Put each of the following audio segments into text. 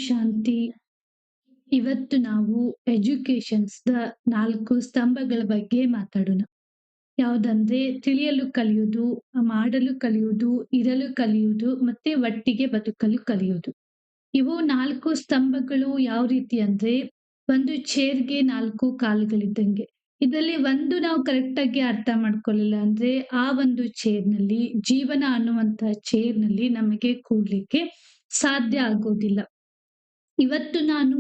ಶಾಂತಿ. ಇವತ್ತು ನಾವು ಎಜುಕೇಷನ್ಸ್‌ದ 4 ಸ್ತಂಭಗಳ ಬಗ್ಗೆ ಮಾತಾಡೋಣ. ಯಾವುದಂದ್ರೆ ತಿಳಿಯಲು ಕಲಿಯುವುದು, ಮಾಡಲು ಕಲಿಯುವುದು, ಇರಲು ಕಲಿಯುವುದು, ಮತ್ತೆ ಒಟ್ಟಿಗೆ ಬದುಕಲು ಕಲಿಯುವುದು. ಇವು 4 ಸ್ತಂಭಗಳು ಯಾವ ರೀತಿ ಅಂದ್ರೆ, ಒಂದು ಚೇರ್‌ಗೆ 4 ಕಾಲುಗಳಿದ್ದಂಗೆ. ಇದರಲ್ಲಿ ಒಂದು ನಾವು ಕರೆಕ್ಟಾಗಿ ಅರ್ಥ ಮಾಡ್ಕೊಳ್ಳಿಲ್ಲ ಅಂದ್ರೆ, ಆ ಒಂದು ಚೇರ್‌ನಲ್ಲಿ ಜೀವನ ಅನ್ನುವಂತ ಚೇರ್‌ನಲ್ಲಿ ನಮಗೆ ಕೂಡ್ಲಿಕ್ಕೆ ಸಾಧ್ಯ ಆಗೋದಿಲ್ಲ. ಇವತ್ತು ನಾನು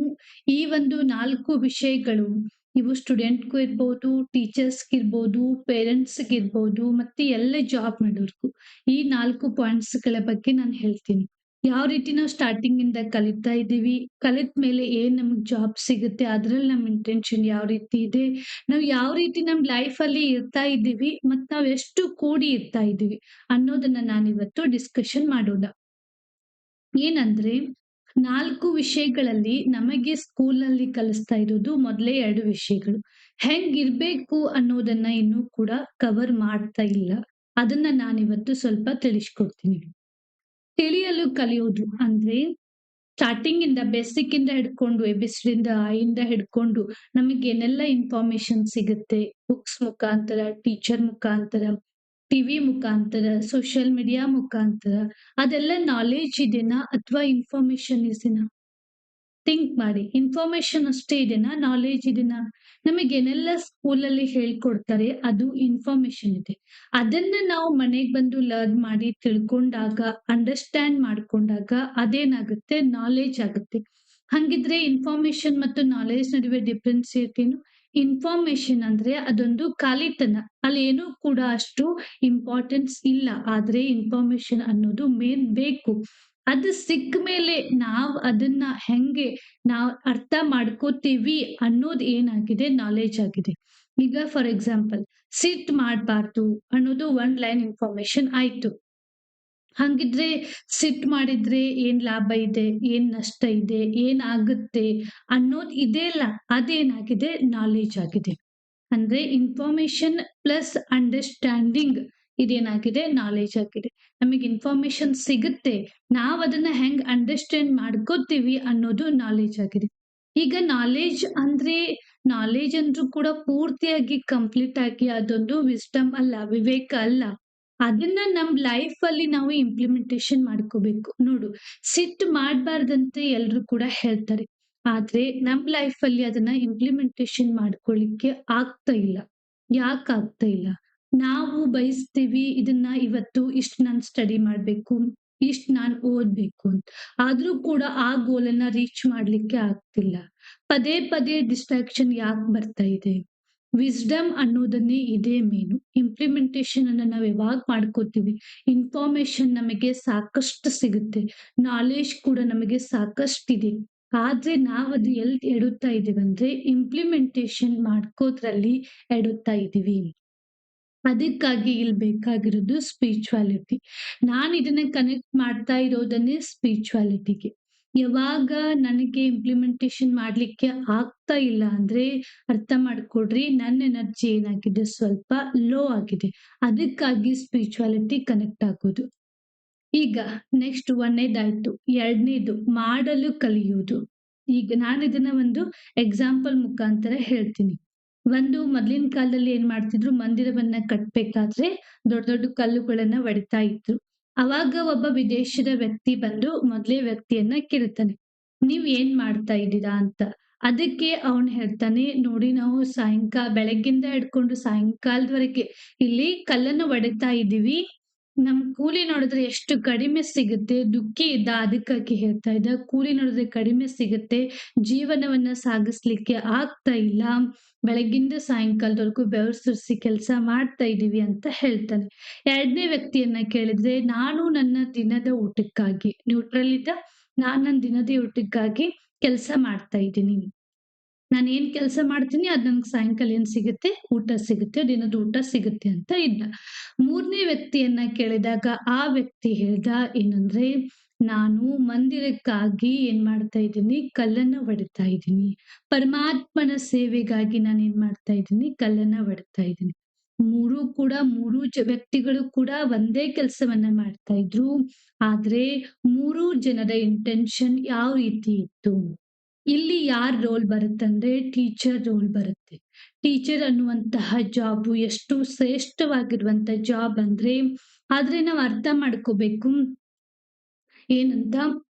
ಈ ಒಂದು 4 ವಿಷಯಗಳು ಇವು ಸ್ಟೂಡೆಂಟ್‌ಗೂ ಇರ್ಬೋದು, ಟೀಚರ್ಸ್‌ಗಿರ್ಬೋದು, ಪೇರೆಂಟ್ಸ್‌ಗಿರ್ಬೋದು, ಮತ್ತೆ ಎಲ್ಲ ಜಾಬ್ ಮಾಡೋರ್ಗೂ. ಈ 4 ಪಾಯಿಂಟ್ಸ್‌ಗಳ ಬಗ್ಗೆ ನಾನು ಹೇಳ್ತೀನಿ. ಯಾವ ರೀತಿ ನಾವು ಸ್ಟಾರ್ಟಿಂಗಿಂದ ಕಲಿತಾ ಇದ್ದೀವಿ, ಕಲಿತ ಮೇಲೆ ಏನ್ ನಮಗ್ ಜಾಬ್ ಸಿಗುತ್ತೆ, ಅದ್ರಲ್ಲಿ ನಮ್ಮ ಇಂಟೆನ್ಷನ್ ಯಾವ ರೀತಿ ಇದೆ, ನಾವು ಯಾವ ರೀತಿ ನಮ್ ಲೈಫಲ್ಲಿ ಇರ್ತಾ ಇದ್ದೀವಿ, ಮತ್ತ್ ನಾವ್ ಎಷ್ಟು ಕೂಡಿ ಇರ್ತಾ ಇದ್ದೀವಿ ಅನ್ನೋದನ್ನ ನಾನಿವತ್ತು ಡಿಸ್ಕಷನ್ ಮಾಡೋಣ. ಏನಂದ್ರೆ 4 ವಿಷಯಗಳಲ್ಲಿ ನಮಗೆ ಸ್ಕೂಲಲ್ಲಿ ಕಲಿಸ್ತಾ ಇರೋದು ಮೊದಲೇ 2 ವಿಷಯಗಳು. ಹೆಂಗಿರ್ಬೇಕು ಅನ್ನೋದನ್ನ ಇನ್ನೂ ಕೂಡ ಕವರ್ ಮಾಡ್ತಾ ಇಲ್ಲ. ಅದನ್ನ ನಾನಿವತ್ತು ಸ್ವಲ್ಪ ತಿಳಿಸ್ಕೊಡ್ತೀನಿ. ತಿಳಿಯಲು ಕಲಿಯೋದು ಅಂದ್ರೆ ಸ್ಟಾರ್ಟಿಂಗ್ ಇಂದ ಬೇಸಿಕ್ ಇಂದ ಹಿಡ್ಕೊಂಡು ಎಬಿಸಿಡಿಂದ ಆ ಇಂದ ಹಿಡ್ಕೊಂಡು ನಮಗೇನೆಲ್ಲ ಇನ್ಫಾರ್ಮೇಶನ್ ಸಿಗುತ್ತೆ ಬುಕ್ಸ್ ಮುಖಾಂತರ, ಟೀಚರ್ ಮುಖಾಂತರ, ಟಿವಿ ಮುಖಾಂತರ, ಸೋಷಿಯಲ್ ಮೀಡಿಯಾ ಮುಖಾಂತರ ಅದೆಲ್ಲ ನಾಲೆಡ್ಜ್ ಇದೆನಾ ಅಥವಾ ಇನ್ಫಾರ್ಮೇಶನ್ ಇದೆನಾ? ಥಿಂಕ್ ಮಾಡಿ. ಇನ್ಫಾರ್ಮೇಶನ್ ಅಷ್ಟೇ ಇದೆನಾ? ನಾಲೆಡ್ಜ್ ಇದೆನಾ? ನಮಗೇನೆಲ್ಲ ಸ್ಕೂಲಲ್ಲಿ ಹೇಳ್ಕೊಡ್ತಾರೆ ಅದು ಇನ್ಫಾರ್ಮೇಶನ್ ಇದೆ. ಅದನ್ನ ನಾವು ಮನೆಗ್ ಬಂದು ಲರ್ನ್ ಮಾಡಿ ತಿಳ್ಕೊಂಡಾಗ, ಅಂಡರ್‌ಸ್ಟ್ಯಾಂಡ್ ಮಾಡ್ಕೊಂಡಾಗ ಅದೇನಾಗುತ್ತೆ ನಾಲೆಡ್ಜ್ ಆಗುತ್ತೆ. ಹಂಗಿದ್ರೆ ಇನ್ಫಾರ್ಮೇಶನ್ ಮತ್ತು ನಾಲೆಡ್ಜ್ ನಡುವೆ ಡಿಫರೆನ್ಸಿಯೇಟ್ ಏನು? ಇನ್ಫಾರ್ಮೇಶನ್ ಅಂದ್ರೆ ಅದೊಂದು ಖಾಲಿತನ. ಅಲ್ಲಿ ಏನೂ ಕೂಡ ಅಷ್ಟು ಇಂಪಾರ್ಟೆನ್ಸ್ ಇಲ್ಲ. ಆದ್ರೆ ಇನ್ಫಾರ್ಮೇಶನ್ ಅನ್ನೋದು ಮೇನ್ ಬೇಕು. ಅದು ಸಿಕ್ಕ ಮೇಲೆ ನಾವ್ ಅದನ್ನ ಹೆಂಗೆ ನಾವ್ ಅರ್ಥ ಮಾಡ್ಕೋತೀವಿ ಅನ್ನೋದ್ ಏನಾಗಿದೆ ನಾಲೆಡ್ಜ್ ಆಗಿದೆ. ಈಗ ಫಾರ್ ಎಕ್ಸಾಂಪಲ್ ಸಿಟ್ ಮಾಡ್ಬಾರ್ದು ಅನ್ನೋದು 1 ಲೈನ್ ಇನ್ಫಾರ್ಮೇಶನ್ ಆಯ್ತು. ಹಂಗಿದ್ರೆ ಸಿಟ್ ಮಾಡಿದ್ರೆ ಏನ್ ಲಾಭ ಇದೆ, ಏನ್ ನಷ್ಟ ಇದೆ, ಏನಾಗುತ್ತೆ ಅನ್ನೋದ್ ಇದೆಯಲ್ಲ ಅದೇನಾಗಿದೆ ನಾಲೆಡ್ಜ್ ಆಗಿದೆ. ಅಂದ್ರೆ ಇನ್ಫಾರ್ಮೇಶನ್ ಪ್ಲಸ್ ಅಂಡರ್‌ಸ್ಟ್ಯಾಂಡಿಂಗ್ ಇದೇನಾಗಿದೆ ನಾಲೆಡ್ಜ್ ಆಗಿದೆ. ನಮಗೆ ಇನ್ಫಾರ್ಮೇಶನ್ ಸಿಗುತ್ತೆ. ನಾವ್ ಅದನ್ನ ಹೆಂಗ್ ಅಂಡರ್‌ಸ್ಟ್ಯಾಂಡ್ ಮಾಡ್ಕೋತೀವಿ ಅನ್ನೋದು ನಾಲೆಡ್ಜ್ ಆಗಿದೆ. ಈಗ ನಾಲೆಡ್ಜ್ ಅಂದ್ರೂ ಕೂಡ ಪೂರ್ತಿಯಾಗಿ ಕಂಪ್ಲೀಟ್ ಆಗಿ ಅದೊಂದು ವಿಸ್ಡಮ್ ಅಲ್ಲ, ವಿವೇಕ ಅಲ್ಲ. ಅದನ್ನ ನಮ್ ಲೈಫಲ್ಲಿ ನಾವು ಇಂಪ್ಲಿಮೆಂಟೇಷನ್ ಮಾಡ್ಕೋಬೇಕು. ನೋಡು ಸಿಟ್ಟು ಮಾಡ್ಬಾರ್ದಂತ ಎಲ್ರು ಕೂಡ ಹೇಳ್ತಾರೆ. ಆದ್ರೆ ನಮ್ ಲೈಫಲ್ಲಿ ಅದನ್ನ ಇಂಪ್ಲಿಮೆಂಟೇಷನ್ ಮಾಡ್ಕೊಳ್ಳಿಕ್ಕೆ ಆಗ್ತಾ ಇಲ್ಲ. ಯಾಕ್ ಆಗ್ತಾ ಇಲ್ಲ? ನಾವು ಬಯಸ್ತೀವಿ ಇದನ್ನ ಇವತ್ತು ಇಷ್ಟ್ ನಾನ್ ಸ್ಟಡಿ ಮಾಡ್ಬೇಕು, ಇಷ್ಟ್ ನಾನ್ ಓದ್ಬೇಕು ಅಂತ. ಆದ್ರೂ ಕೂಡ ಆ ಗೋಲನ್ನ ರೀಚ್ ಮಾಡ್ಲಿಕ್ಕೆ ಆಗ್ತಿಲ್ಲ. ಪದೇ ಪದೇ ಡಿಸ್ಟ್ರಾಕ್ಷನ್ ಯಾಕ್ ಬರ್ತಾ ಇದೆ? ವಿಸ್ಡಮ್ ಅನ್ನೋದನ್ನೇ ಇದೇ ಮೇನು. ಇಂಪ್ಲಿಮೆಂಟೇಷನ್ ಅನ್ನ ನಾವ್ ಯಾವಾಗ್ ಮಾಡ್ಕೋತೀವಿ, ಇನ್ಫಾರ್ಮೇಶನ್ ನಮಗೆ ಸಾಕಷ್ಟು ಸಿಗುತ್ತೆ. ನಾಲೆಡ್ಜ್ ಕೂಡ ನಮಗೆ ಸಾಕಷ್ಟಿದೆ. ಆದ್ರೆ ನಾವದು ಎಲ್ ಎಡುತ್ತಾ ಇದೀವಂದ್ರೆ ಇಂಪ್ಲಿಮೆಂಟೇಷನ್ ಮಾಡ್ಕೋದ್ರಲ್ಲಿ ಎಡುತ್ತಾ ಇದೀವಿ. ಅದಕ್ಕಾಗಿ ಇಲ್ಲಿ ಬೇಕಾಗಿರೋದು ಸ್ಪಿರಿಚುಯಾಲಿಟಿ. ನಾನ್ ಇದನ್ನ ಕನೆಕ್ಟ್ ಮಾಡ್ತಾ ಇರೋದನ್ನೇ ಸ್ಪಿರಿಚುಯಾಲಿಟಿಗೆ. ಯಾವಾಗ ನನಗೆ ಇಂಪ್ಲಿಮೆಂಟೇಷನ್ ಮಾಡ್ಲಿಕ್ಕೆ ಆಗ್ತಾ ಇಲ್ಲ ಅಂದ್ರೆ ಅರ್ಥ ಮಾಡ್ಕೊಳ್ರಿ ನನ್ನ ಎನರ್ಜಿ ಏನಾಗಿದೆ ಸ್ವಲ್ಪ ಲೋ ಆಗಿದೆ. ಅದಕ್ಕಾಗಿ ಸ್ಪಿರಿಚುಯಾಲಿಟಿ ಕನೆಕ್ಟ್ ಆಗೋದು. ಈಗ ನೆಕ್ಸ್ಟ್ 1ನೇದಾಯ್ತು. 2ನೇದು ಮಾಡಲು ಕಲಿಯುವುದು. ಈಗ ನಾನಿದನ್ನ ಒಂದು ಎಕ್ಸಾಂಪಲ್ ಮುಖಾಂತರ ಹೇಳ್ತೀನಿ. ಒಂದು ಮೊದ್ಲಿನ ಕಾಲದಲ್ಲಿ ಏನ್ ಮಾಡ್ತಿದ್ರು ಮಂದಿರವನ್ನ ಕಟ್ಬೇಕಾದ್ರೆ ದೊಡ್ಡ ದೊಡ್ಡ ಕಲ್ಲುಗಳನ್ನ ಒಡಿತಾ ಇದ್ರು. ಅವಾಗ ಒಬ್ಬ ವಿದೇಶದ ವ್ಯಕ್ತಿ ಬಂದು ಮೊದ್ಲೇ ವ್ಯಕ್ತಿಯನ್ನ ಕೇಳ್ತಾನೆ. ನೀವ್ ಏನ್ ಮಾಡ್ತಾ ಇದ್ದೀರಾ ಅಂತ. ಅದಕ್ಕೆ ಅವನು ಹೇಳ್ತಾನೆ, ನೋಡಿ ನಾವು ಬೆಳಗ್ಗಿಂದ ಹಿಡ್ಕೊಂಡು ಸಾಯಂಕಾಲದವರೆಗೆ ಇಲ್ಲಿ ಕಲ್ಲನ್ನು ಒಡಿತಾ ಇದ್ದೀವಿ. ನಮ್ ಕೂಲಿ ನೋಡಿದ್ರೆ ಎಷ್ಟು ಕಡಿಮೆ ಸಿಗುತ್ತೆ. ದುಃಖಿ ಇದ್ದ ಅದಕ್ಕಾಗಿ ಹೇಳ್ತಾ ಇದ್ದ. ಕೂಲಿ ನೋಡಿದ್ರೆ ಕಡಿಮೆ ಸಿಗುತ್ತೆ. ಜೀವನವನ್ನ ಸಾಗಿಸ್ಲಿಕ್ಕೆ ಆಗ್ತಾ ಇಲ್ಲ. ಬೆಳಗ್ಗಿಂದ ಸಾಯಂಕಾಲದವರೆಗೂ ಬೆವರು ಸುರಿಸಿ ಕೆಲಸ ಮಾಡ್ತಾ ಇದ್ದೀವಿ ಅಂತ ಹೇಳ್ತಾನೆ. 2ನೇ ವ್ಯಕ್ತಿಯನ್ನ ಕೇಳಿದ್ರೆ, ನಾನು ನನ್ನ ದಿನದ ಊಟಕ್ಕಾಗಿ ನ್ಯೂಟ್ರಲ್ ಇದ್ದ. ನಾನ್ ನನ್ನ ದಿನದ ಊಟಕ್ಕಾಗಿ ಕೆಲಸ ಮಾಡ್ತಾ ಇದ್ದೀನಿ. ನಾನೇನ್ ಕೆಲಸ ಮಾಡ್ತೀನಿ ಅದ್ ನನ್ಗೆ ಸಾಯಂಕಾಲ ಏನ್ ಸಿಗುತ್ತೆ? ಊಟ ಸಿಗುತ್ತೆ. ದಿನದ ಊಟ ಸಿಗುತ್ತೆ ಅಂತ ಇದ್ದ. 3ನೇ ವ್ಯಕ್ತಿಯನ್ನ ಕೇಳಿದಾಗ ಆ ವ್ಯಕ್ತಿ ಹೇಳ್ದ ಏನಂದ್ರೆ, ನಾನು ಮಂದಿರಕ್ಕಾಗಿ ಏನ್ ಮಾಡ್ತಾ ಇದ್ದೀನಿ? ಕಲ್ಲನ್ನ ಒಡಿತಾ ಇದ್ದೀನಿ. ಪರಮಾತ್ಮನ ಸೇವೆಗಾಗಿ ನಾನೇನ್ ಮಾಡ್ತಾ ಇದ್ದೀನಿ? ಕಲ್ಲನ್ನ ಒಡಿತಾ ಇದ್ದೀನಿ. ಮೂರೂ ವ್ಯಕ್ತಿಗಳು ಕೂಡ ಒಂದೇ ಕೆಲಸವನ್ನ ಮಾಡ್ತಾ ಇದ್ರು. ಆದ್ರೆ 3 ಜನರ ಇಂಟೆನ್ಷನ್ ಯಾವ ರೀತಿ ಇತ್ತು? ಇಲ್ಲಿ ಯಾರ್ ರೋಲ್ ಬರುತ್ತಂದ್ರೆ ಟೀಚರ್ ರೋಲ್ ಬರುತ್ತೆ. ಟೀಚರ್ ಅನ್ನುವಂತಹ ಜಾಬು ಎಷ್ಟು ಶ್ರೇಷ್ಠವಾಗಿರುವಂತ ಜಾಬ್ ಅಂದ್ರೆ, ಆದ್ರೆ ನಾವ್ ಅರ್ಥ ಮಾಡ್ಕೋಬೇಕು ಏನಂತ,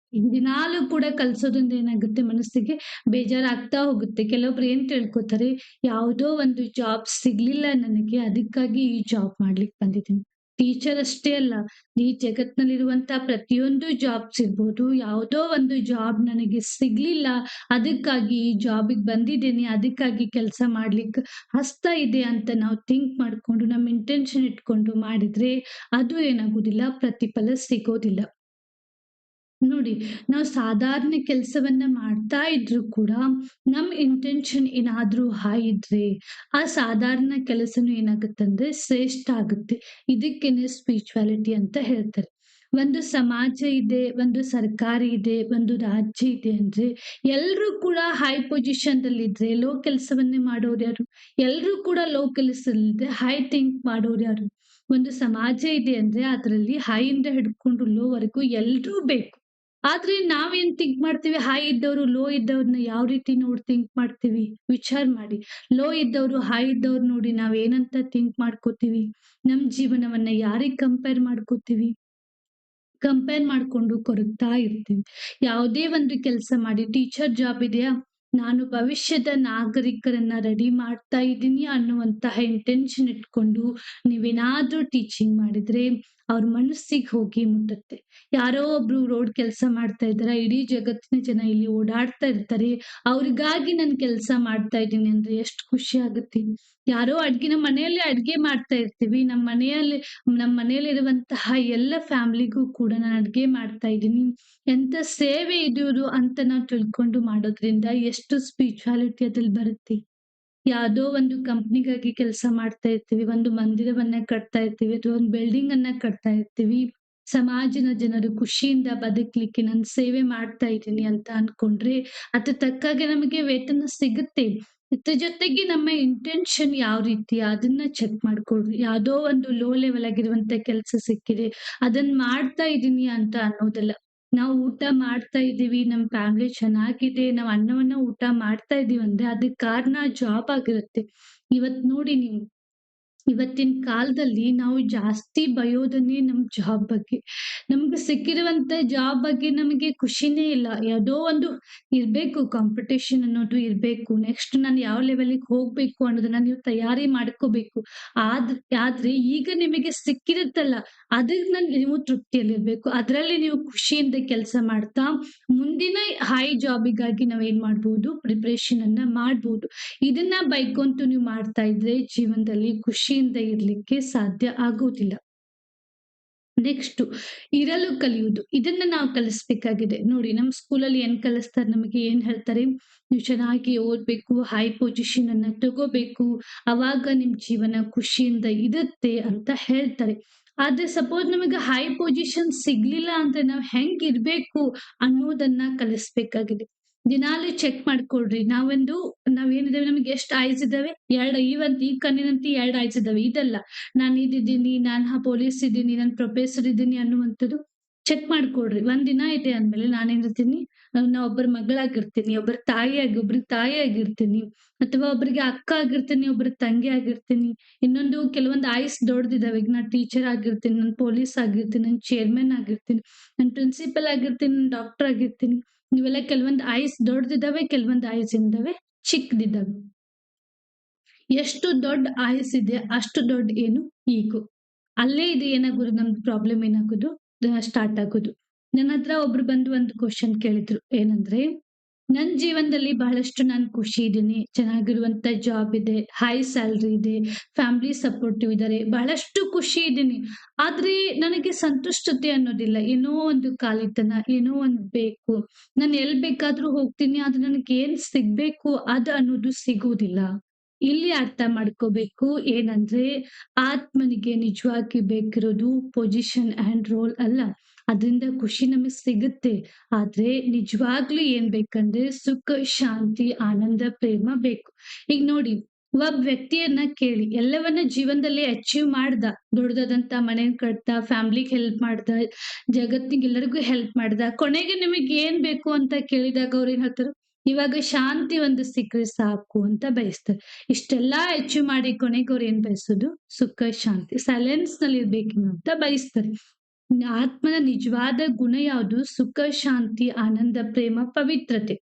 ದಿನಾಲೂ ಕೂಡ ಕಲ್ಸೋದ್ರಿಂದ ಏನಾಗುತ್ತೆ ಮನಸ್ಸಿಗೆ ಬೇಜಾರಾಗ್ತಾ ಹೋಗುತ್ತೆ. ಕೆಲವೊಬ್ರು ಏನ್ ತಿಳ್ಕೊತಾರೆ, ಯಾವುದೋ ಒಂದು ಜಾಬ್ ಸಿಗ್ಲಿಲ್ಲ ನನಗೆ ಅದಕ್ಕಾಗಿ ಈ ಜಾಬ್ ಮಾಡ್ಲಿಕ್ಕೆ ಬಂದಿದ್ದೀನಿ. ಟೀಚರ್ ಅಷ್ಟೇ ಅಲ್ಲ, ಈ ಜಗತ್ನಲ್ಲಿರುವಂತ ಪ್ರತಿಯೊಂದು ಜಾಬ್ಸ್ ಇರ್ಬೋದು. ಯಾವುದೋ ಒಂದು ಜಾಬ್ ನನಗೆ ಸಿಗ್ಲಿಲ್ಲ, ಅದಕ್ಕಾಗಿ ಈ ಜಾಬಿಗ್ ಬಂದಿದ್ದೀನಿ, ಅದಕ್ಕಾಗಿ ಕೆಲ್ಸ ಮಾಡ್ಲಿಕ್ಕೆ ಹಸ್ತಾ ಇದೆ ಅಂತ ನಾವು ಥಿಂಕ್ ಮಾಡ್ಕೊಂಡು, ನಮ್ಮ ಇಂಟೆನ್ಷನ್ ಇಟ್ಕೊಂಡು ಮಾಡಿದ್ರೆ ಅದು ಏನಾಗುದಿಲ್ಲ, ಪ್ರತಿಫಲ ಸಿಗೋದಿಲ್ಲ. ನೋಡಿ, ನಾವು ಸಾಧಾರಣ ಕೆಲ್ಸವನ್ನ ಮಾಡ್ತಾ ಇದ್ರು ಕೂಡ, ನಮ್ ಇಂಟೆನ್ಷನ್ ಏನಾದ್ರೂ ಹೈ ಇದ್ರೆ, ಆ ಸಾಧಾರಣ ಕೆಲಸನೂ ಏನಾಗುತ್ತಂದ್ರೆ ಶ್ರೇಷ್ಠ ಆಗುತ್ತೆ. ಇದಕ್ಕೇನೆ ಸ್ಪಿರಿಚುಯಾಲಿಟಿ ಅಂತ ಹೇಳ್ತಾರೆ. ಒಂದು ಸಮಾಜ ಇದೆ, ಒಂದು ಸರ್ಕಾರ ಇದೆ, ಒಂದು ರಾಜ್ಯ ಇದೆ ಅಂದ್ರೆ, ಎಲ್ರೂ ಕೂಡ ಹೈ ಪೊಸಿಷನ್‌ದಲ್ಲಿದ್ರೆ ಲೋ ಕೆಲಸವನ್ನೇ ಮಾಡೋರ್ಯಾರು? ಎಲ್ರೂ ಕೂಡ ಲೋ ಕೆಲಸದಲ್ಲಿದ್ರೆ ಹೈ ಥಿಂಕ್ ಮಾಡೋರ್ಯಾರು? ಒಂದು ಸಮಾಜ ಇದೆ ಅಂದ್ರೆ, ಅದ್ರಲ್ಲಿ ಹೈ ಇಂದ ಹಿಡ್ಕೊಂಡು ಲೋ ವರೆಗೂ ಎಲ್ರೂ ಬೇಕು. ಆದ್ರೆ ನಾವೇನ್ ಥಿಂಕ್ ಮಾಡ್ತೀವಿ, ಹೈ ಇದ್ದವ್ರು, ಲೋ ಇದ್ದವ್ರನ್ನ ಯಾವ ರೀತಿ ನೋಡಿ ಥಿಂಕ್ ಮಾಡ್ತೀವಿ? ವಿಚಾರ ಮಾಡಿ. ಲೋ ಇದ್ದವ್ರು, ಹೈ ಇದ್ದವ್ರು ನೋಡಿ ನಾವೇನಂತ ಥಿಂಕ್ ಮಾಡ್ಕೋತೀವಿ? ನಮ್ ಜೀವನವನ್ನ ಯಾರಿಗ್ ಕಂಪೇರ್ ಮಾಡ್ಕೋತೀವಿ? ಕಂಪೇರ್ ಮಾಡ್ಕೊಂಡು ಕೊರಗ್ತಾ ಇರ್ತೀವಿ. ಯಾವುದೇ ಒಂದು ಕೆಲಸ ಮಾಡಿ ಟೀಚರ್ ಜಾಬ್ ಇದೆಯಾ? ನಾನು ಭವಿಷ್ಯದ ನಾಗರಿಕರನ್ನ ರೆಡಿ ಮಾಡ್ತಾ ಇದ್ದೀನಿ ಅನ್ನುವಂತಹ ಇಂಟೆನ್ಷನ್ ಇಟ್ಕೊಂಡು ನೀವೇನಾದ್ರೂ ಟೀಚಿಂಗ್ ಮಾಡಿದ್ರೆ ಅವ್ರ ಮನಸ್ಸಿಗೆ ಹೋಗಿ ಮುಟ್ಟುತ್ತೆ. ಯಾರೋ ಒಬ್ರು ರೋಡ್ ಕೆಲಸ ಮಾಡ್ತಾ ಇದಾರ, ಇಡೀ ಜಗತ್ತಿನ ಜನ ಇಲ್ಲಿ ಓಡಾಡ್ತಾ ಇರ್ತಾರೆ. ಅವ್ರಿಗಾಗಿ ನಾನ್ ಕೆಲಸ ಮಾಡ್ತಾ ಇದ್ದೀನಿ ಅಂದ್ರೆ ಎಷ್ಟು ಖುಷಿ ಆಗುತ್ತೆ. ಯಾರೋ ನಮ್ಮ ಮನೆಯಲ್ಲೇ ಅಡ್ಗೆ ಮಾಡ್ತಾ ಇರ್ತೀವಿ. ನಮ್ ಮನೆಯಲ್ಲಿರುವಂತಹ ಎಲ್ಲ ಫ್ಯಾಮಿಲಿಗೂ ಕೂಡ ನಾನು ಅಡ್ಗೆ ಮಾಡ್ತಾ ಇದ್ದೀನಿ. ಎಂತ ಸೇವೆ ಇದು ಅಂತ ನಾವು ತಿಳ್ಕೊಂಡು ಮಾಡೋದ್ರಿಂದ ಎಷ್ಟು ಸ್ಪಿರಿಚುಯಾಲಿಟಿ ಅದ್ರಲ್ಲಿ ಬರುತ್ತೆ. ಯಾವ್ದೋ ಒಂದು ಕಂಪ್ನಿಗಾಗಿ ಕೆಲಸ ಮಾಡ್ತಾ ಇರ್ತೀವಿ. ಒಂದು ಮಂದಿರವನ್ನ ಕಟ್ತಾ ಇರ್ತೀವಿ ಅಥವಾ ಒಂದು ಬಿಲ್ಡಿಂಗ್ ಅನ್ನ ಕಟ್ತಾ ಇರ್ತೀವಿ. ಸಮಾಜದ ಜನರು ಖುಷಿಯಿಂದ ಬದುಕ್ಲಿಕ್ಕೆ ನಾನು ಸೇವೆ ಮಾಡ್ತಾ ಇದ್ದೀನಿ ಅಂತ ಅನ್ಕೊಂಡ್ರೆ, ಅದ್ರ ತಕ್ಕಾಗೆ ನಮಗೆ ವೇತನ ಸಿಗುತ್ತೆ. ಇದ್ರ ಜೊತೆಗೆ ನಮ್ಮ ಇಂಟೆನ್ಷನ್ ಯಾವ ರೀತಿ ಅದನ್ನ ಚೆಕ್ ಮಾಡ್ಕೊಳ್ರಿ. ಯಾವ್ದೋ ಒಂದು ಲೋ ಲೆವೆಲ್ ಆಗಿರುವಂತ ಕೆಲ್ಸ ಸಿಕ್ಕಿದೆ. ಅದನ್ನ ಮಾಡ್ತಾ ಇದೀನಿ ಅಂತ ಅನ್ನೋದಲ್ಲ. ನಾವು ಊಟ ಮಾಡ್ತಾ ಇದೀವಿ, ನಮ್ ಫ್ಯಾಮಿಲಿ ಚೆನ್ನಾಗಿದೆ, ನಾವ್ ಅನ್ನವನ್ನ ಊಟ ಮಾಡ್ತಾ ಇದೀವಿ ಅಂದ್ರೆ ಅದಕ್ ಕಾರಣ ಜಾಬ್ ಆಗಿರುತ್ತೆ. ಇವತ್ ನೋಡಿ ನೀವು ಇವತ್ತಿನ ಕಾಲದಲ್ಲಿ ನಾವು ಜಾಸ್ತಿ ಬಯೋದನ್ನೇ ನಮ್ ಜಾಬ್ ಬಗ್ಗೆ. ನಮ್ಗೆ ಸಿಕ್ಕಿರುವಂತ ಜಾಬ್ ಬಗ್ಗೆ ನಮಗೆ ಖುಷಿನೇ ಇಲ್ಲ. ಯಾವುದೋ ಒಂದು ಇರ್ಬೇಕು, ಕಾಂಪಿಟಿಷನ್ ಅನ್ನೋದು ಇರ್ಬೇಕು. ನೆಕ್ಸ್ಟ್ ನಾನು ಯಾವ ಲೆವೆಲ್‌ಗೆ ಹೋಗ್ಬೇಕು ಅನ್ನೋದನ್ನ ನೀವು ತಯಾರಿ ಮಾಡ್ಕೋಬೇಕು. ಆದ್ರೆ ಈಗ ನಿಮಗೆ ಸಿಕ್ಕಿರುತ್ತಲ್ಲ, ಅದನ್ನ ನೀವು ತೃಪ್ತಿಯಲ್ಲಿರ್ಬೇಕು. ಅದ್ರಲ್ಲಿ ನೀವು ಖುಷಿಯಿಂದ ಕೆಲ್ಸ ಮಾಡ್ತಾ, ಮುಂದಿನ ಹೈ ಜಾಬಿಗಾಗಿ ನಾವೇನ್ ಮಾಡ್ಬೋದು, ಪ್ರಿಪರೇಷನ್ ಅನ್ನ ಮಾಡ್ಬೋದು. ಇದನ್ನ ಬೈಕೊಂತು ನೀವು ಮಾಡ್ತಾ ಇದ್ರೆ ಜೀವನದಲ್ಲಿ ಖುಷಿಯಿಂದ ಇರ್ಲಿಕ್ಕೆ ಸಾಧ್ಯ ಆಗೋದಿಲ್ಲ. ನೆಕ್ಸ್ಟು ಇರಲು ಕಲಿಯುವುದು. ಇದನ್ನ ನಾವು ಕಲಿಸ್ಬೇಕಾಗಿದೆ. ನೋಡಿ ನಮ್ ಸ್ಕೂಲಲ್ಲಿ ಏನ್ ಕಲಿಸ್ತಾರೆ ನಮಗೆ ಏನ್ ಹೇಳ್ತಾರೆ? ನೀವು ಚೆನ್ನಾಗಿ ಓದ್ಬೇಕು, ಹೈ ಪೊಸಿಷನ್ ಅನ್ನ ತಗೋಬೇಕು, ಅವಾಗ ನಿಮ್ ಜೀವನ ಖುಷಿಯಿಂದ ಇರುತ್ತೆ ಅಂತ ಹೇಳ್ತಾರೆ. ಆದ್ರೆ ಸಪೋಸ್ ನಮಗೆ ಹೈ ಪೊಸಿಷನ್ ಸಿಗ್ಲಿಲ್ಲ ಅಂದ್ರೆ ನಾವ್ ಹೆಂಗಿರ್ಬೇಕು ಅನ್ನೋದನ್ನ ಕಲಿಸ್ಬೇಕಾಗಿದೆ. ದಿನಾಲು ಚೆಕ್ ಮಾಡ್ಕೊಳ್ರಿ. ನಾವೇನಿದ್ದೇವೆ ನಮ್ಗೆ ಎಷ್ಟ್ ಐಸ್ ಇದಾವೆ? 2 ಈ ಕಣ್ಣಿನಂತೆ 2 ಐಸ್ ಇದಾವೆ. ಇದಲ್ಲ ನಾನ್ ಇದಿದ್ದೀನಿ, ನಾನ್ ಪೊಲೀಸ್ ಇದ್ದೀನಿ, ನಾನ್ ಪ್ರೊಫೆಸರ್ ಇದ್ದೀನಿ ಅನ್ನುವಂಥದ್ದು ಚೆಕ್ ಮಾಡ್ಕೊಳ್ರಿ. ಒಂದ್ ದಿನ ಇದೆ ಅಂದ್ಮೇಲೆ ನಾನೇನಿರ್ತೀನಿ, ನಾ ಒಬ್ಬರ ಮಗಳಾಗಿರ್ತೀನಿ, ಒಬ್ರಿಗೆ ತಾಯಿಯಾಗಿರ್ತೀನಿ, ಅಥವಾ ಒಬ್ರಿಗೆ ಅಕ್ಕ ಆಗಿರ್ತೀನಿ, ಒಬ್ರಿಗೆ ತಂಗಿ ಆಗಿರ್ತೀನಿ. ಕೆಲವೊಂದು ಆಯ್ಸ್ ದೊಡ್ಡದಿದಾವೆ. ಈಗ ನಾನ್ ಟೀಚರ್ ಆಗಿರ್ತೀನಿ, ನಾನ್ ಪೊಲೀಸ್ ಆಗಿರ್ತೀನಿ, ನಾನ್ ಚೇರ್ಮನ್ ಆಗಿರ್ತೀನಿ, ನಾನ್ ಪ್ರಿನ್ಸಿಪಲ್ ಆಗಿರ್ತೀನಿ, ನಾನ್ ಡಾಕ್ಟರ್ ಆಗಿರ್ತೀನಿ. ಇವೆಲ್ಲ ಕೆಲವೊಂದು ಆಯ್ಸ್ ದೊಡ್ಡದಿದಾವೆ, ಕೆಲವೊಂದು ಆಯ್ಸ್ ಏನಿದಾವೆ ಚಿಕ್ಕದಿದಾವೆ. ಎಷ್ಟು ದೊಡ್ಡ ಆಯಸ್ಸಿದೆ ಅಷ್ಟು ದೊಡ್ಡ ಏನು ಈಗೋ. ಅಲ್ಲೇ ಇದು ಏನಾಗೋದು ನಮ್ದು ಪ್ರಾಬ್ಲಮ್ ಏನಾಗೋದು ಸ್ಟಾರ್ಟ್ ಆಗೋದು. ನನ್ನತ್ರ ಒಬ್ರು ಬಂದು ಒಂದು ಕ್ವೆಶ್ಚನ್ ಕೇಳಿದ್ರು. ಏನಂದ್ರೆ, ನನ್ ಜೀವನದಲ್ಲಿ ಬಹಳಷ್ಟು ನಾನ್ ಖುಷಿ ಇದೀನಿ. ಚೆನ್ನಾಗಿರುವಂತ ಜಾಬ್ ಇದೆ, ಹೈ ಸ್ಯಾಲರಿ ಇದೆ, ಫ್ಯಾಮಿಲಿ ಸಪೋರ್ಟಿವ್ ಇದಾರೆ, ಬಹಳಷ್ಟು ಖುಷಿ ಇದೀನಿ. ಆದ್ರೆ ನನಗೆ ಸಂತುಷ್ಟತೆ ಅನ್ನೋದಿಲ್ಲ. ಏನೋ ಒಂದು ಖಾಲಿತನ, ಏನೋ ಒಂದ್ ಬೇಕು. ನಾನ್ ಎಲ್ ಬೇಕಾದ್ರೂ ಹೋಗ್ತೀನಿ. ಆದ್ರೆ ನನಗೆ ಏನ್ ಸಿಗ್ಬೇಕು ಅದ್ ಅನ್ನೋದು ಸಿಗುವುದಿಲ್ಲ. ಇಲ್ಲಿ ಅರ್ಥ ಮಾಡ್ಕೋಬೇಕು ಏನಂದ್ರೆ, ಆತ್ಮನಿಗೆ ನಿಜವಾಗಿ ಬೇಕಿರೋದು ಪೊಸಿಷನ್ ಆಂಡ್ ರೋಲ್ ಅಲ್ಲ. ಅದ್ರಿಂದ ಖುಷಿ ನಮಗ್ ಸಿಗುತ್ತೆ. ಆದ್ರೆ ನಿಜವಾಗ್ಲೂ ಏನ್ ಬೇಕಂದ್ರೆ ಸುಖ, ಶಾಂತಿ, ಆನಂದ, ಪ್ರೇಮ ಬೇಕು. ಈಗ ನೋಡಿ ಒಬ್ಬ ವ್ಯಕ್ತಿಯನ್ನ ಕೇಳಿ ಎಲ್ಲವನ್ನ ಜೀವನದಲ್ಲಿ ಅಚೀವ್ ಮಾಡ್ದ. ದೊಡ್ಡದಾದಂತ ಮನೆ ಕಟ್ದ, ಫ್ಯಾಮಿಲಿಗೆ ಹೆಲ್ಪ್ ಮಾಡ್ದ, ಜಗತ್ತಿಗೆಲ್ಲರಿಗೂ ಹೆಲ್ಪ್ ಮಾಡ್ದ. ಕೊನೆಗೆ ನಿಮಗೆ ಏನ್ ಬೇಕು ಅಂತ ಕೇಳಿದಾಗ ಅವ್ರೇನ್ ಹೇಳ್ತಾರು? ಇವಾಗ ಶಾಂತಿ ಒಂದು ಸಿಕ್ಕ್ರೆ ಸಾಕು ಅಂತ ಬಯಸ್ತಾರೆ. ಇಷ್ಟೆಲ್ಲಾ ಅಚೀವ್ ಮಾಡಿ ಕೊನೆಗೆ ಅವ್ರು ಏನ್ ಬಯಸೋದು? ಸುಖ, ಶಾಂತಿ, ಸೈಲೆನ್ಸ್‌ನಲ್ಲಿ ಇರ್ಬೇಕು ಅಂತ ಬಯಸ್ತಾರೆ. ಆತ್ಮನ ನಿಜವಾದ ಗುಣ ಯಾವುದು? ಸುಖ, ಶಾಂತಿ, ಆನಂದ, ಪ್ರೇಮ, ಪವಿತ್ರತೆ.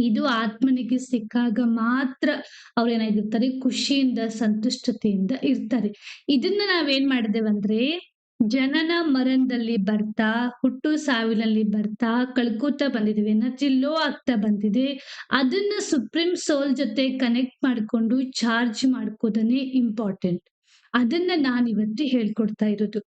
ಇದು ಆತ್ಮನಿಗೆ ಸಿಕ್ಕಾಗ ಮಾತ್ರ ಅವ್ರೇನಾಗಿರ್ತಾರೆ ಖುಷಿಯಿಂದ, ಸಂತುಷ್ಟತೆಯಿಂದ ಇರ್ತಾರೆ. ಇದನ್ನ ನಾವೇನ್ ಮಾಡಿದೇವಂದ್ರೆ, ಜನನ ಮರಣದಲ್ಲಿ ಬರ್ತಾ, ಹುಟ್ಟು ಸಾವಿನಲ್ಲಿ ಬರ್ತಾ ಕಳ್ಕೋತಾ ಬಂದಿದೀವಿ. ಎನರ್ಜಿ ಲೋ ಆಗ್ತಾ ಬಂದಿದೆ. ಅದನ್ನ ಸುಪ್ರೀಂ ಸೋಲ್ ಜೊತೆ ಕನೆಕ್ಟ್ ಮಾಡ್ಕೊಂಡು ಚಾರ್ಜ್ ಮಾಡ್ಕೋದನ್ನೇ ಇಂಪಾರ್ಟೆಂಟ್. ಅದನ್ನ ನಾನಿವತ್ತು ಹೇಳ್ಕೊಡ್ತಾ ಇರೋದು.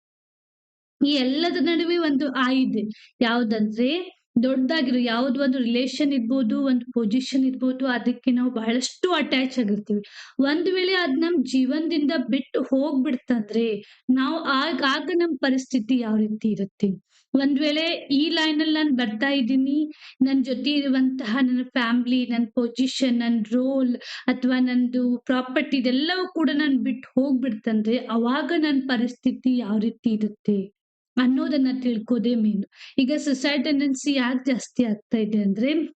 ಈ ಎಲ್ಲದ ನಡುವೆ ಒಂದು ಇದೆ. ಯಾವ್ದಂದ್ರೆ ದೊಡ್ಡದಾಗಿರೋ ಯಾವ್ದೋ ಒಂದು ರಿಲೇಷನ್ ಇರ್ಬೋದು, ಒಂದು ಪೊಸಿಷನ್ ಇರ್ಬೋದು, ಅದಕ್ಕೆ ನಾವು ಬಹಳಷ್ಟು ಅಟ್ಯಾಚ್ ಆಗಿರ್ತೀವಿ. ಒಂದು ವೇಳೆ ಅದ್ ನಮ್ ಜೀವನದಿಂದ ಬಿಟ್ಟು ಹೋಗ್ಬಿಡ್ತಂದ್ರೆ, ನಾವು ಆಗ ನಮ್ ಪರಿಸ್ಥಿತಿ ಯಾವ ರೀತಿ ಇರುತ್ತೆ? ಒಂದ್ ವೇಳೆ ಈ ಲೈನಲ್ಲಿ ನಾನ್ ಬರ್ತಾ ಇದ್ದೀನಿ, ನನ್ ಜೊತೆ ಇರುವಂತಹ ನನ್ನ ಫ್ಯಾಮಿಲಿ, ನನ್ ಪೊಸಿಷನ್, ನನ್ ರೋಲ್ ಅಥವಾ ನಂದು ಪ್ರಾಪರ್ಟಿ ಇದೆಲ್ಲವೂ ಕೂಡ ನಾನ್ ಬಿಟ್ಟು ಹೋಗ್ಬಿಡ್ತಂದ್ರೆ, ಅವಾಗ ನನ್ ಪರಿಸ್ಥಿತಿ ಯಾವ ರೀತಿ ಇರುತ್ತೆ? ಅನ್ನೋದನ್ನ ತಿಳ್ಕೋದೇ ಮೇನು. ಈಗ ಸುಸೈಡ್ ಟೆಂಡೆನ್ಸಿ ಯಾಕ್ ಜಾಸ್ತಿ ಆಗ್ತಾ ಇದೆ ಅಂದ್ರೆ,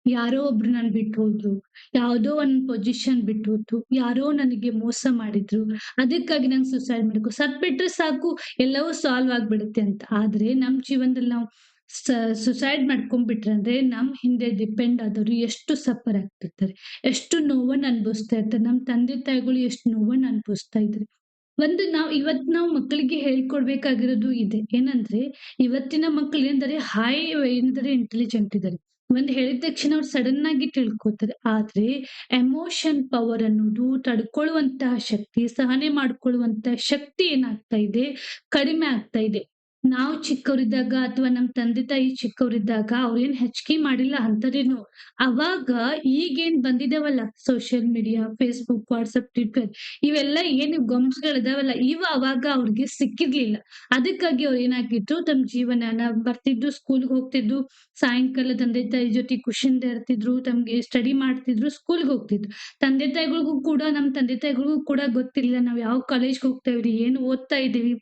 ಯಾರೋ ಒಬ್ರು ನನ್ ಬಿಟ್ಟು ಹೋದ್ರು, ಯಾವ್ದೋ ಒಂದ್ ಪೊಸಿಷನ್ ಬಿಟ್ಟು ಹೋದ್ರು, ಯಾರೋ ನನಗೆ ಮೋಸ ಮಾಡಿದ್ರು, ಅದಕ್ಕಾಗಿ ನಾನ್ ಸುಸೈಡ್ ಮಾಡ್ಕೊ ಸತ್ಬಿಟ್ರೆ ಸಾಕು ಎಲ್ಲವೂ ಸಾಲ್ವ್ ಆಗ್ಬಿಡುತ್ತೆ ಅಂತ. ಆದ್ರೆ ನಮ್ ಜೀವನದಲ್ಲಿ ನಾವು ಸ ಸುಸೈಡ್ ಮಾಡ್ಕೊಂಡ್ಬಿಟ್ರೆ ಅಂದ್ರೆ ನಮ್ ಹಿಂದೆ ಡಿಪೆಂಡ್ ಆದವ್ರು ಎಷ್ಟು ಸಫರ್ ಆಗ್ತಿರ್ತಾರೆ, ಎಷ್ಟು ನೋವನ್ನ ಅನುಭವಿಸ್ತಾ ಇರ್ತಾರೆ. ನಮ್ ತಂದೆ ತಾಯಿಗಳು ಎಷ್ಟು ನೋವನ್ನ ಅನುಭವಿಸ್ತಾ ಇದ್ದಾರೆ. ನಾವು ಮಕ್ಕಳಿಗೆ ಹೇಳ್ಕೊಡ್ಬೇಕಾಗಿರೋದು ಇದೆ. ಏನಂದ್ರೆ ಇವತ್ತಿನ ಮಕ್ಕಳು ಏನಂದರೆ ಏನಂದರೆ ಇಂಟೆಲಿಜೆಂಟ್ ಇದ್ದಾರೆ. ಒಂದ್ ಹೇಳಿದ ತಕ್ಷಣ ಅವ್ರು ಸಡನ್ ಆಗಿ ತಿಳ್ಕೊತಾರೆ. ಆದ್ರೆ ಎಮೋಷನ್ ಪವರ್ ಅನ್ನೋದು ತಡ್ಕೊಳ್ಳುವಂತಹ ಶಕ್ತಿ, ಸಹನೆ ಮಾಡ್ಕೊಳ್ಳುವಂತಹ ಶಕ್ತಿ ಏನಾಗ್ತಾ ಇದೆ? ಕಡಿಮೆ ಆಗ್ತಾ ಇದೆ. ನಾವು ಚಿಕ್ಕವರಿದ್ದಾಗ ಅಥವಾ ನಮ್ ತಂದೆ ತಾಯಿ ಚಿಕ್ಕವರಿದ್ದಾಗ ಅವ್ರೇನ್ ಹೆಚ್ಚಿಗೆ ಮಾಡಿಲ್ಲ ಅಂತದೇನು. ಅವಾಗ ಈಗೇನ್ ಬಂದಿದಾವಲ್ಲ social media, Facebook, WhatsApp, Twitter ಇವೆಲ್ಲ ಏನು ಗೊಂಬ್ಸ್‌ಗಳಿದಾವಲ್ಲ, ಇವು ಅವಾಗ ಅವ್ರಿಗೆ ಸಿಕ್ಕಿರ್ಲಿಲ್ಲ. ಅದಕ್ಕಾಗಿ ಅವ್ರು ಏನಾಗಿದ್ರು ತಮ್ಮ ಜೀವನನ ಬರ್ತಿದ್ರು, ಸ್ಕೂಲ್‌ಗೆ ಹೋಗ್ತಿದ್ರು, ಸಾಯಂಕಾಲ ತಂದೆ ತಾಯಿ ಜೊತೆ ಖುಷಿಯಿಂದ ಇರ್ತಿದ್ರು, ತಮ್ಗೆ ಸ್ಟಡಿ ಮಾಡ್ತಿದ್ರು, ಸ್ಕೂಲ್‌ಗೆ ಹೋಗ್ತಿದ್ರು. ನಮ್ ತಂದೆ ತಾಯಿಗಳಿಗೂ ಕೂಡ ಗೊತ್ತಿರ್ಲಿಲ್ಲ ನಾವ್ ಯಾವ ಕಾಲೇಜ್‌ಗೆ ಹೋಗ್ತಾ ಇದೀವಿ, ಏನು ಓದ್ತಾ ಇದೀವಿ.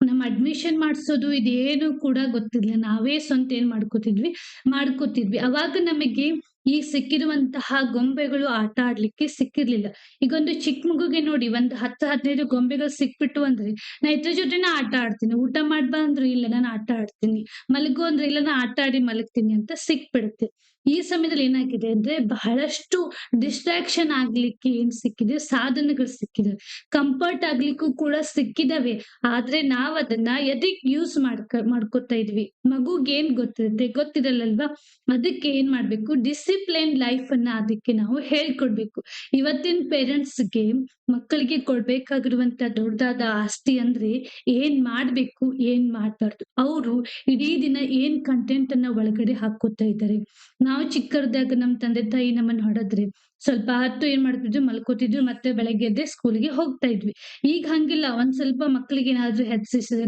ನಮ್ಮ ಅಡ್ಮಿಷನ್ ಮಾಡ್ಸೋದು ಇದೇನು ಕೂಡ ಗೊತ್ತಿರ್ಲಿಲ್ಲ. ನಾವೇ ಸ್ವಂತ ಏನ್ ಮಾಡ್ಕೋತಿದ್ವಿ. ಅವಾಗ ನಮಗೆ ಈ ಸಿಕ್ಕಿರುವಂತಹ ಗೊಂಬೆಗಳು ಆಟ ಆಡ್ಲಿಕ್ಕೆ ಸಿಕ್ಕಿರ್ಲಿಲ್ಲ. ಈಗ ಒಂದು ಚಿಕ್ಕ ಮಗುಗೆ ನೋಡಿ ಒಂದು 10, 15 ಗೊಂಬೆಗಳು ಸಿಕ್ಬಿಟ್ಟು ಅಂದ್ರೆ, ನಾ ಇದ್ರ ಜೊತೆನೇ ಆಟ ಆಡ್ತೀನಿ. ಊಟ ಮಾಡ್ ಬಾ ಅಂದ್ರು, ಇಲ್ಲ ನಾನು ಆಟ ಆಡ್ತೀನಿ. ಮಲಗು ಅಂದ್ರೆ, ಇಲ್ಲ ನಾನು ಆಟ ಆಡಿ ಮಲಗ್ತೀನಿ ಅಂತ ಸಿಕ್ಬಿಡುತ್ತೆ. ಈ ಸಮಯದಲ್ಲಿ ಏನಾಗಿದೆ ಅಂದ್ರೆ ಬಹಳಷ್ಟು ಡಿಸ್ಟ್ರಾಕ್ಷನ್ ಆಗ್ಲಿಕ್ಕೆ ಏನ್ ಸಿಕ್ಕಿದೆ ಸಾಧನಗಳು ಸಿಕ್ಕಿದಾವೆ. ಕಂಫರ್ಟ್ ಆಗ್ಲಿಕ್ಕೂ ಕೂಡ ಸಿಕ್ಕಿದಾವೆ. ಆದ್ರೆ ನಾವದನ್ನ ಎದಕ್ ಯೂಸ್ ಮಾಡ್ಕೋತಾ ಇದ್ವಿ. ಮಗುಗೇನ್ ಗೊತ್ತಿರುತ್ತೆ? ಗೊತ್ತಿರಲ್ಲಲ್ವಾ? ಅದಕ್ಕೆ ಏನ್ ಮಾಡ್ಬೇಕು ಡಿಸಿಪ್ಲಿನ್ ಲೈಫ್ ಅನ್ನ ಅದಕ್ಕೆ ನಾವು ಹೇಳ್ಕೊಡ್ಬೇಕು. ಇವತ್ತಿನ ಪೇರೆಂಟ್ಸ್‌ಗೆ ಮಕ್ಕಳಿಗೆ ಕೊಡ್ಬೇಕಾಗಿರುವಂತ ದೊಡ್ಡದಾದ ಆಸ್ತಿ ಅಂದ್ರೆ ಏನ್ ಮಾಡ್ಬೇಕು, ಏನ್ ಮಾಡ್ಬಾರ್ದು. ಅವ್ರು ಇಡೀ ದಿನ ಏನ್ ಕಂಟೆಂಟ್ ಅನ್ನ ಒಳಗಡೆ ಹಾಕೋತಾ ಇದ್ದಾರೆ. ನಾವು ಚಿಕ್ಕವರಿದ್ದಾಗ ನಮ್ ತಂದೆ ತಾಯಿ ನಮ್ಮನ್ನ ಹೊಡೆದ್ರೆ ಸ್ವಲ್ಪ ಹೊತ್ತು ಏನ್ ಮಾಡ್ತಿದ್ವಿ ಮಲ್ಕೋತಿದ್ವಿ ಮತ್ತೆ ಬೆಳಗ್ಗೆ ಎದ್ದೆ ಸ್ಕೂಲ್‌ಗೆ ಹೋಗ್ತಾ ಇದ್ವಿ. ಈಗ ಹಂಗಿಲ್ಲ. ಒಂದ್ ಸ್ವಲ್ಪ ಮಕ್ಳಿಗೆ ಏನಾದ್ರು ಹೆದ್ರಿಸಿದ್ರೆ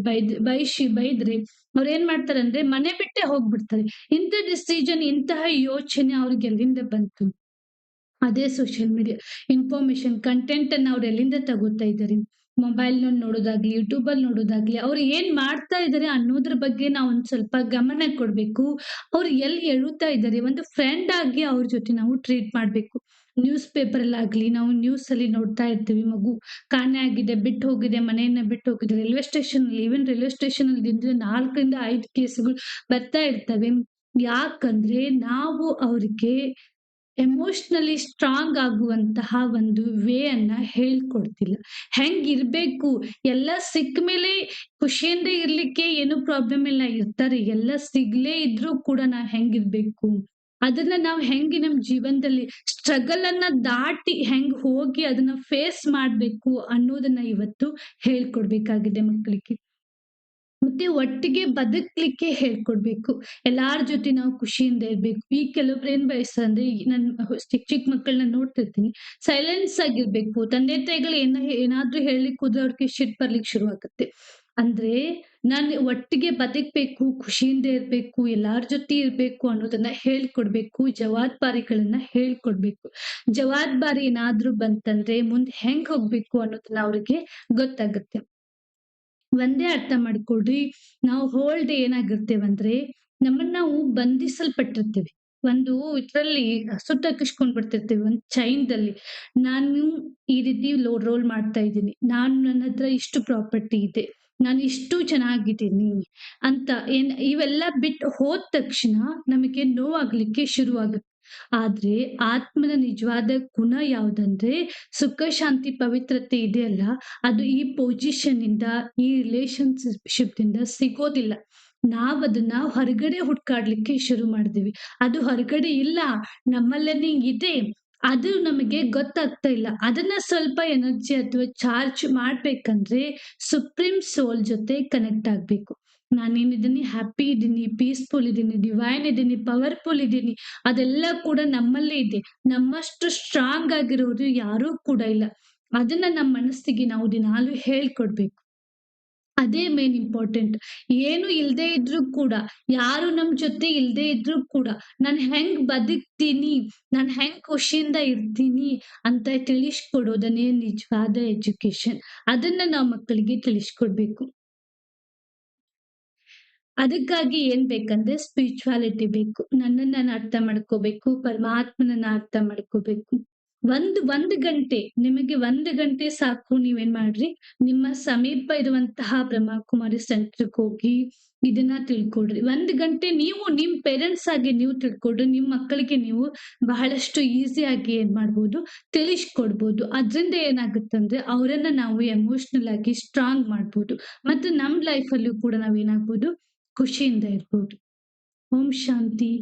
ಬೈದ್ರೆ ಅವ್ರೇನ್ ಮಾಡ್ತಾರಂದ್ರೆ ಮನೆ ಬಿಟ್ಟೇ ಹೋಗ್ಬಿಡ್ತಾರೆ. ಇಂಥ ಡಿಸಿಷನ್ ಇಂತಹ ಯೋಚನೆ ಅವ್ರಿಗೆ ಎಲ್ಲಿಂದ ಬಂತು? ಅದೇ ಸೋಷಿಯಲ್ ಮೀಡಿಯಾ ಇನ್ಫಾರ್ಮೇಷನ್ ಕಂಟೆಂಟ್ ಅನ್ನ ಅವ್ರು ಎಲ್ಲಿಂದ ತಗೋತಾ ಇದ್ದಾರೆ? ಮೊಬೈಲ್‌ನಲ್ಲಿ ನೋಡೋದಾಗ್ಲಿ, ಯೂಟ್ಯೂಬಲ್ಲಿ ನೋಡೋದಾಗ್ಲಿ, ಅವ್ರು ಏನ್ ಮಾಡ್ತಾ ಇದ್ದಾರೆ ಅನ್ನೋದ್ರ ಬಗ್ಗೆ ನಾವು ಒಂದ್ ಸ್ವಲ್ಪ ಗಮನ ಕೊಡ್ಬೇಕು. ಅವ್ರು ಎಲ್ಲಿ ಎಳುತ್ತಾ ಇದ್ದಾರೆ, ಒಂದು ಫ್ರೆಂಡ್ ಆಗಿ ಅವ್ರ ಜೊತೆ ನಾವು ಟ್ರೀಟ್ ಮಾಡ್ಬೇಕು. ನ್ಯೂಸ್ ಪೇಪರಲ್ಲಾಗ್ಲಿ, ನಾವು ನ್ಯೂಸಲ್ಲಿ ನೋಡ್ತಾ ಇರ್ತೀವಿ ಮಗು ಕಾಣೆ ಆಗಿದೆ, ಬಿಟ್ಟು ಹೋಗಿದೆ, ಮನೆಯನ್ನ ಬಿಟ್ಟು ಹೋಗಿದೆ. ರೈಲ್ವೆ ಸ್ಟೇಷನ್‌ನಲ್ಲಿ ದಿನದಿಂದ 4 ರಿಂದ 5 ಕೇಸ್‌ಗಳು ಬರ್ತಾ ಇರ್ತವೆ. ಯಾಕಂದ್ರೆ ನಾವು ಅವ್ರಿಗೆ ಎಮೋಷನಲಿ ಸ್ಟ್ರಾಂಗ್ ಆಗುವಂತಹ ಒಂದು ಅನ್ನ ಹೇಳ್ಕೊಡ್ತಿಲ್ಲ. ಹೆಂಗಿರ್ಬೇಕು, ಎಲ್ಲ ಸಿಕ್ಕ ಮೇಲೆ ಖುಷಿಯಿಂದ ಇರ್ಲಿಕ್ಕೆ ಏನು ಪ್ರಾಬ್ಲಮ್ ಇಲ್ಲ, ಇರ್ತಾರೆ. ಎಲ್ಲ ಸಿಗ್ಲೇ ಇದ್ರೂ ಕೂಡ ನಾವ್ ಹೆಂಗಿರ್ಬೇಕು, ಅದನ್ನ ನಾವ್ ಹೆಂಗೆ ನಮ್ ಜೀವನದಲ್ಲಿ ಸ್ಟ್ರಗಲ್ ಅನ್ನ ದಾಟಿ ಹೆಂಗ್ ಹೋಗಿ ಅದನ್ನ ಫೇಸ್ ಮಾಡ್ಬೇಕು ಅನ್ನೋದನ್ನ ಇವತ್ತು ಹೇಳ್ಕೊಡ್ಬೇಕಾಗಿದೆ ಮಕ್ಕಳಿಗೆ. ಮತ್ತೆ ಒಟ್ಟಿಗೆ ಬದುಕ್ಲಿಕ್ಕೆ ಹೇಳ್ಕೊಡ್ಬೇಕು. ಎಲ್ಲಾರ್ ಜೊತೆ ನಾವು ಖುಷಿಯಿಂದ ಇರ್ಬೇಕು. ಈಗ ಕೆಲವೊಬ್ರು ಏನ್ ಬಯಸ್ತಾರಂದ್ರೆ ಚಿಕ್ಕ ಚಿಕ್ಕ ಮಕ್ಕಳನ್ನ ನೋಡ್ತಿರ್ತೀನಿ. ಸೈಲೆನ್ಸ್ ಆಗಿರ್ಬೇಕು. ತಂದೆ ತಾಯಿಗಳು ಏನಾದ್ರೂ ಹೇಳ್ಲಿಕ್ ಹೋದ್ರೆ ಅವ್ರಿಗೆ ಸಿಟ್ ಬರ್ಲಿಕ್ಕೆ ಶುರು ಆಗುತ್ತೆ. ಅಂದ್ರೆ ನಾನು ಒಟ್ಟಿಗೆ ಬದುಕ್ಬೇಕು, ಖುಷಿಯಿಂದ ಇರ್ಬೇಕು, ಎಲ್ಲಾರ್ ಜೊತೆ ಇರ್ಬೇಕು ಅನ್ನೋದನ್ನ ಹೇಳ್ಕೊಡ್ಬೇಕು. ಜವಾಬ್ದಾರಿಗಳನ್ನ ಹೇಳ್ಕೊಡ್ಬೇಕು. ಜವಾಬ್ದಾರಿ ಏನಾದ್ರೂ ಬಂತಂದ್ರೆ ಮುಂದೆ ಹೆಂಗ್ ಹೋಗ್ಬೇಕು ಅನ್ನೋದನ್ನ ಅವ್ರಿಗೆ ಗೊತ್ತಾಗುತ್ತೆ. ಒಂದೇ ಅರ್ಥ ಮಾಡ್ಕೊಳ್ರಿ. ನಾವು ಹೋಲ್ ಡೇ ಏನಾಗಿರ್ತೇವಂದ್ರೆ, ನಮ್ಮನ್ನ ನಾವು ಬಂಧಿಸಲ್ಪಟ್ಟಿರ್ತೀವಿ. ಒಂದು ಇದ್ರಲ್ಲಿ ಸುತ್ತಕಿಸ್ಕೊಂಡ್ ಬಿಡ್ತಿರ್ತೀವಿ. ಒಂದ್ ಚೈನ್‌ದಲ್ಲಿ. ನಾನು ಈ ರೀತಿ ರೋಲ್ ಮಾಡ್ತಾ ಇದ್ದೀನಿ. ನನ್ನ ಹತ್ರ ಇಷ್ಟು ಪ್ರಾಪರ್ಟಿ ಇದೆ. ನಾನು ಇಷ್ಟು ಚೆನ್ನಾಗಿದ್ದೀನಿ ಅಂತ ಇವೆಲ್ಲ ಬಿಟ್ಟು ಹೋದ ತಕ್ಷಣ ನಮಗೆ ನೋವಾಗ್ಲಿಕ್ಕೆ ಶುರುವಾಗುತ್ತೆ. ಆದ್ರೆ ಆತ್ಮನ ನಿಜವಾದ ಗುಣ ಯಾವ್ದಂದ್ರೆ ಸುಖ, ಶಾಂತಿ, ಪವಿತ್ರತೆ ಇದೆಯಲ್ಲ, ಅದು ಈ ಪೊಸಿಷನ್ ಇಂದ, ಈ ರಿಲೇಶನ್‌ಶಿಪ್ ಇಂದ ಸಿಗೋದಿಲ್ಲ. ನಾವದನ್ನ ಹೊರಗಡೆ ಹುಡ್ಕಾಡ್ಲಿಕ್ಕೆ ಶುರು ಮಾಡಿದೀವಿ. ಅದು ಹೊರಗಡೆ ಇಲ್ಲ, ನಮ್ಮಲ್ಲೇನೆ ಇದೆ. ಅದು ನಮಗೆ ಗೊತ್ತಾಗ್ತಾ ಇಲ್ಲ. ಅದನ್ನ ಸ್ವಲ್ಪ ಎನರ್ಜಿ ಅಥವಾ ಚಾರ್ಜ್ ಮಾಡ್ಬೇಕಂದ್ರೆ ಸುಪ್ರೀಂ ಸೋಲ್ ಜೊತೆ ಕನೆಕ್ಟ್ ಆಗ್ಬೇಕು. ನಾನೇನಿದ್ದೀನಿ ಹ್ಯಾಪಿ ಇದೀನಿ, ಪೀಸ್‌ಫುಲ್ ಇದೀನಿ, ಡಿವೈನ್ ಇದೀನಿ, ಪವರ್‌ಫುಲ್ ಇದೀನಿ. ಅದೆಲ್ಲ ಕೂಡ ನಮ್ಮಲ್ಲೇ ಇದೆ. ನಮ್ಮಷ್ಟು ಸ್ಟ್ರಾಂಗ್ ಆಗಿರೋರು ಯಾರೂ ಕೂಡ ಇಲ್ಲ. ಅದನ್ನ ನಮ್ಮ ಮನಸ್ಸಿಗೆ ನಾವು ದಿನಾಲೂ ಹೇಳ್ಕೊಡ್ಬೇಕು. ಅದೇ ಮೇನ್ ಇಂಪಾರ್ಟೆಂಟ್. ಏನು ಇಲ್ದೇ ಇದ್ರು ಕೂಡ, ಯಾರು ನಮ್ ಜೊತೆ ಇಲ್ದೇ ಇದ್ರು ಕೂಡ, ನಾನ್ ಹೆಂಗ್ ಬದುಕ್ತೀನಿ, ನಾನ್ ಹೆಂಗ್ ಖುಷಿಯಿಂದ ಇರ್ತೀನಿ ಅಂತ ತಿಳಿಸ್ಕೊಡೋದನ್ನೇ ನಿಜವಾದ ಎಜುಕೇಷನ್. ಅದನ್ನ ನಾವು ಮಕ್ಕಳಿಗೆ ತಿಳಿಸ್ಕೊಡ್ಬೇಕು. ಅದಕ್ಕಾಗಿ ಏನ್ ಬೇಕಂದ್ರೆ ಸ್ಪಿರಿಚುಯಾಲಿಟಿ ಬೇಕು. ನನ್ನನ್ನ ನಾನು ಅರ್ಥ ಮಾಡ್ಕೋಬೇಕು. ಪರಮಾತ್ಮನನ್ನ ಅರ್ಥ ಮಾಡ್ಕೋಬೇಕು. ಒಂದ್ ಗಂಟೆ ನಿಮಗೆ 1 ಗಂಟೆ ಸಾಕು. ನೀವೇನ್ ಮಾಡ್ರಿ, ನಿಮ್ಮ ಸಮೀಪ ಇರುವಂತಹ ಬ್ರಹ್ಮಕುಮಾರಿ ಸೆಂಟರ್‌ಗೆ ಹೋಗಿ ಇದನ್ನ ತಿಳ್ಕೊಳ್ರಿ. 1 ಗಂಟೆ ನೀವು ನಿಮ್ ಪೇರೆಂಟ್ಸ್ ಆಗಿ ನೀವು ತಿಳ್ಕೊಳ್ರಿ. ನಿಮ್ ಮಕ್ಕಳಿಗೆ ನೀವು ಬಹಳಷ್ಟು ಈಸಿಯಾಗಿ ಏನ್ ಮಾಡ್ಬೋದು, ತಿಳಿಸ್ಕೊಡ್ಬೋದು. ಅದ್ರಿಂದ ಏನಾಗುತ್ತಂದ್ರೆ ಅವರನ್ನ ನಾವು ಎಮೋಷನಲ್ ಆಗಿ ಸ್ಟ್ರಾಂಗ್ ಮಾಡ್ಬೋದು. ಮತ್ತು ನಮ್ ಲೈಫಲ್ಲೂ ಕೂಡ ನಾವೇನಾಗ್ಬೋದು, ಖುಷಿಯಿಂದ ಇರ್ಬೋದು. ಓಂ ಶಾಂತಿ.